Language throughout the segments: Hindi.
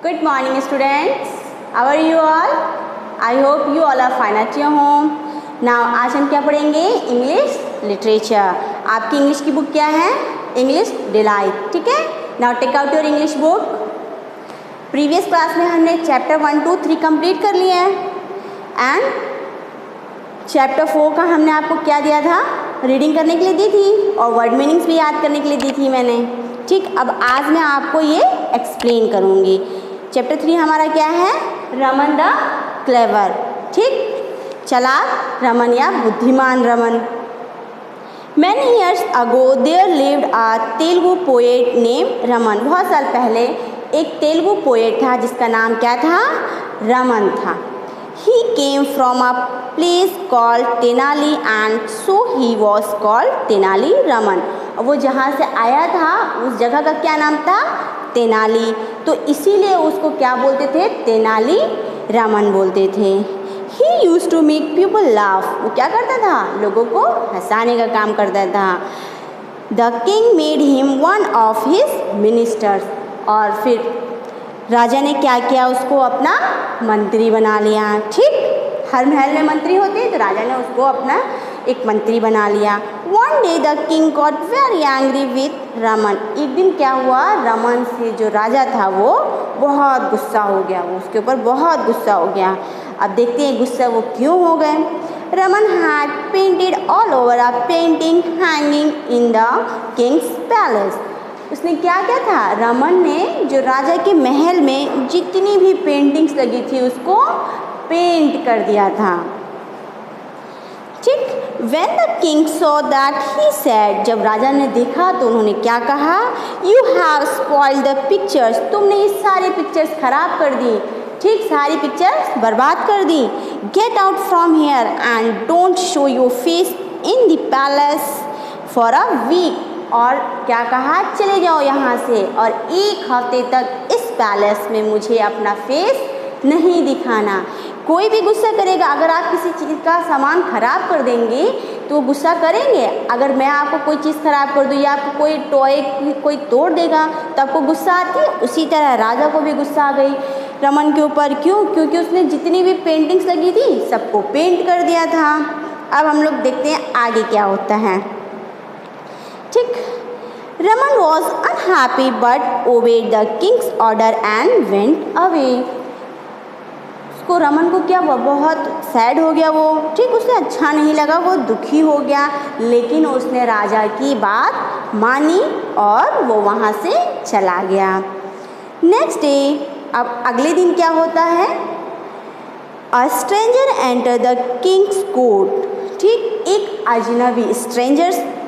Good morning students. How are you all? I hope you all are fine at your home. Now आज हम क्या पढ़ेंगे? English literature. आपकी इंग्लिश की बुक क्या है? English delight. ठीक है. Now take out your English book. Previous class में हमने चैप्टर 1, 2, 3 कंप्लीट कर लिए हैं एंड चैप्टर 4 का हमने आपको क्या दिया था? रीडिंग करने के लिए दी थी और वर्ड मीनिंग्स भी याद करने के लिए दी थी मैंने. ठीक. अब आज मैं आपको ये एक्सप्लेन करूँगी. चैप्टर 3 हमारा क्या है? Raman the clever. ठीक. चालाक रमन या बुद्धिमान Raman. Many years ago there lived a Telugu poet name Raman. बहुत साल पहले एक तेलुगु पोएट था जिसका नाम क्या था? रमन था. He came from a place called Tenali and so he was called Tenali Raman. और वो जहाँ से आया था उस जगह का क्या नाम था? तेनाली. तो इसीलिए उसको क्या बोलते थे? तेनाली रमन बोलते थे. He used to make people laugh. वो क्या करता था? लोगों को हंसाने का काम करता था. The king made him one of his ministers. और फिर राजा ने क्या किया? उसको अपना मंत्री बना लिया. ठीक. हर महल में मंत्री होते हैं तो राजा ने उसको अपना एक मंत्री बना लिया. One day the king got very angry with Raman. एक दिन क्या हुआ? रमन से जो राजा था वो बहुत गुस्सा हो गया. वो उसके ऊपर बहुत गुस्सा हो गया. अब देखते हैं गुस्सा वो क्यों हो गए. Raman had painted all over a painting hanging in the king's palace. उसने क्या किया था? रमन ने जो राजा के महल में जितनी भी पेंटिंग्स लगी थी उसको पेंट कर दिया था. ठीक. When the king saw that he said, जब राजा ने देखा तो उन्होंने क्या कहा? You have spoiled the pictures. तुमने ये सारे पिक्चर्स खराब कर दी. ठीक. सारी पिक्चर्स बर्बाद कर दी. Get out from here and don't show your face in the palace for a week. और क्या कहा? चले जाओ यहाँ से और एक हफ्ते तक इस पैलेस में मुझे अपना फेस नहीं दिखाना. कोई भी गुस्सा करेगा. अगर आप किसी चीज़ का सामान ख़राब कर देंगे तो वो गुस्सा करेंगे. अगर मैं आपको कोई चीज़ ख़राब कर दूँ या आपको कोई टॉय कोई तोड़ देगा तो आपको गुस्सा आती है. उसी तरह राजा को भी गुस्सा आ गई रमन के ऊपर. क्यों? क्योंकि उसने जितनी भी पेंटिंग्स लगी थी सबको पेंट कर दिया था. अब हम लोग देखते हैं आगे क्या होता है. ठीक. Raman was unhappy but obeyed the king's order and went away. उसको रमन को क्या हुआ? बहुत सैड हो गया वो. ठीक. उसे अच्छा नहीं लगा. वो दुखी हो गया लेकिन उसने राजा की बात मानी और वो वहाँ से चला गया. Next day. अब अगले दिन क्या होता है? A stranger enter the Kings court. ठीक. एक अजनबी.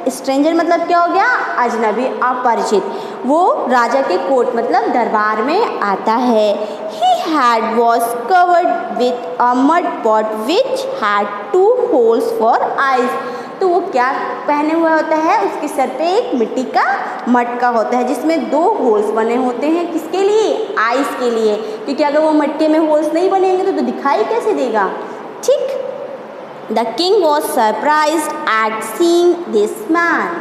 स्ट्रेंजर मतलब क्या हो गया? अजनबी, अपरिचित. वो राजा के कोर्ट मतलब दरबार में आता है. He had was covered with a mud pot which had 2 holes for eyes. तो वो क्या पहने हुआ होता है? उसके सर पे एक मिट्टी का मटका होता है जिसमें 2 होल्स बने होते हैं. किसके लिए? आइस के लिए. क्योंकि अगर वो मटके में होल्स नहीं बनेंगे तो दिखाई कैसे देगा. ठीक. The king was surprised at seeing this man.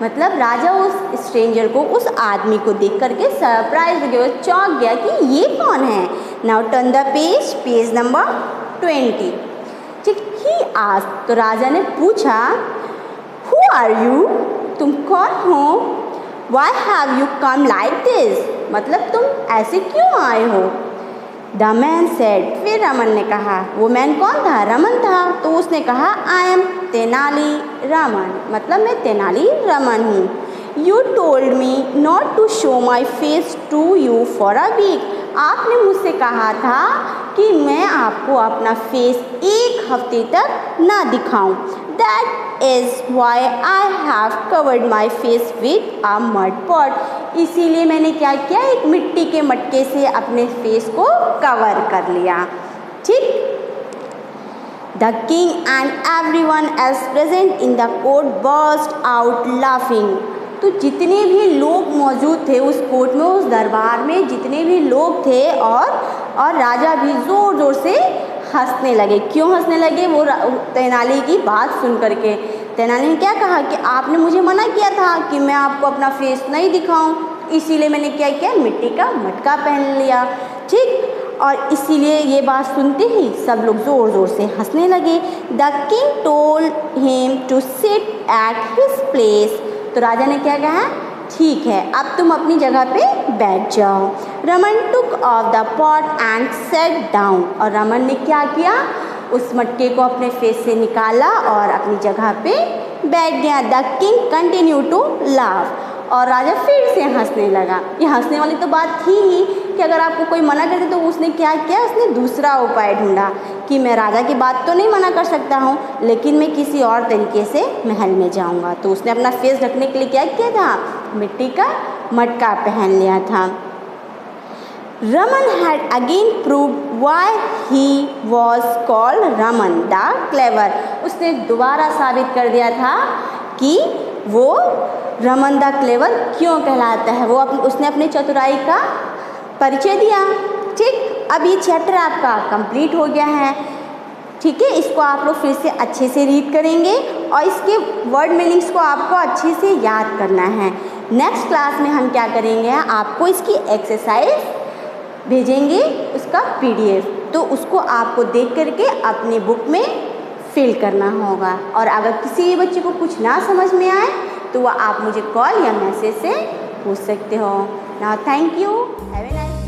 मतलब राजा उस स्ट्रेंजर को, उस आदमी को देख करके सरप्राइज हो गया, चौंक गया कि ये कौन है. Now turn the page number 20. ठीक. He asked. तो राजा ने पूछा हु आर यू? तुम कौन हो? Why have you come like this? मतलब तुम ऐसे क्यों आए हो? The man said. फिर रमन ने कहा. वो मैन कौन था? रमन था. तो उसने कहा आई एम तेनाली रमन. मतलब मैं तेनाली रमन हूँ. You told me not to show my face to you for a week. आपने मुझसे कहा था कि मैं आपको अपना फेस एक हफ्ते तक ना दिखाऊं. That is why I have covered my face with a mud pot. इसीलिए मैंने क्या किया? एक मिट्टी के मटके से अपने फेस को कवर कर लिया. ठीक. The king and everyone else present in the court burst out laughing. तो जितने भी लोग मौजूद थे उस कोर्ट में, उस दरबार में जितने भी लोग थे और राजा भी ज़ोर ज़ोर से हंसने लगे. क्यों हंसने लगे? वो तेनाली की बात सुन करके. तेनाली ने क्या कहा कि आपने मुझे मना किया था कि मैं आपको अपना फेस नहीं दिखाऊं, इसीलिए मैंने क्या किया? मिट्टी का मटका पहन लिया. ठीक। और इसीलिए ये बात सुनते ही सब लोग ज़ोर ज़ोर से हंसने लगे। The king told him to sit at his place. तो राजा ने क्या कहा, ठीक है अब तुम अपनी जगह पे बैठ जाओ। Raman took off the pot and set down. और रमन ने क्या किया, उस मटके को अपने फेस से निकाला और अपनी जगह पे बैठ गया। The king continue to laugh. और राजा फिर से हंसने लगा। ये हंसने वाली तो बात थी ही कि अगर आपको कोई मना कर दे तो उसने क्या किया, उसने दूसरा उपाय ढूंढा कि मैं राजा की बात तो नहीं मना कर सकता हूँ, लेकिन मैं किसी और तरीके से महल में जाऊँगा। तो उसने अपना फेस ढकने के लिए क्या किया था, मिट्टी का मटका पहन लिया था। Raman had again proved why he was called Raman the clever. उसने दोबारा साबित कर दिया था कि वो रमन द क्लेवर क्यों कहलाता है। उसने अपने चतुराई का परिचय दिया। ठीक, अब ये चैप्टर आपका कंप्लीट हो गया है। ठीक है, इसको आप लोग फिर से अच्छे से रीड करेंगे और इसके वर्ड मीनिंग्स को आपको अच्छे से याद करना है। नेक्स्ट क्लास में हम क्या करेंगे, आपको इसकी एक्सरसाइज भेजेंगे, उसका PDF, तो उसको आपको देख करके अपनी बुक में फिल करना होगा। और अगर किसी भी बच्चे को कुछ ना समझ में आए तो वह आप मुझे कॉल या मैसेज से पूछ सकते हो। Now thank you, have a nice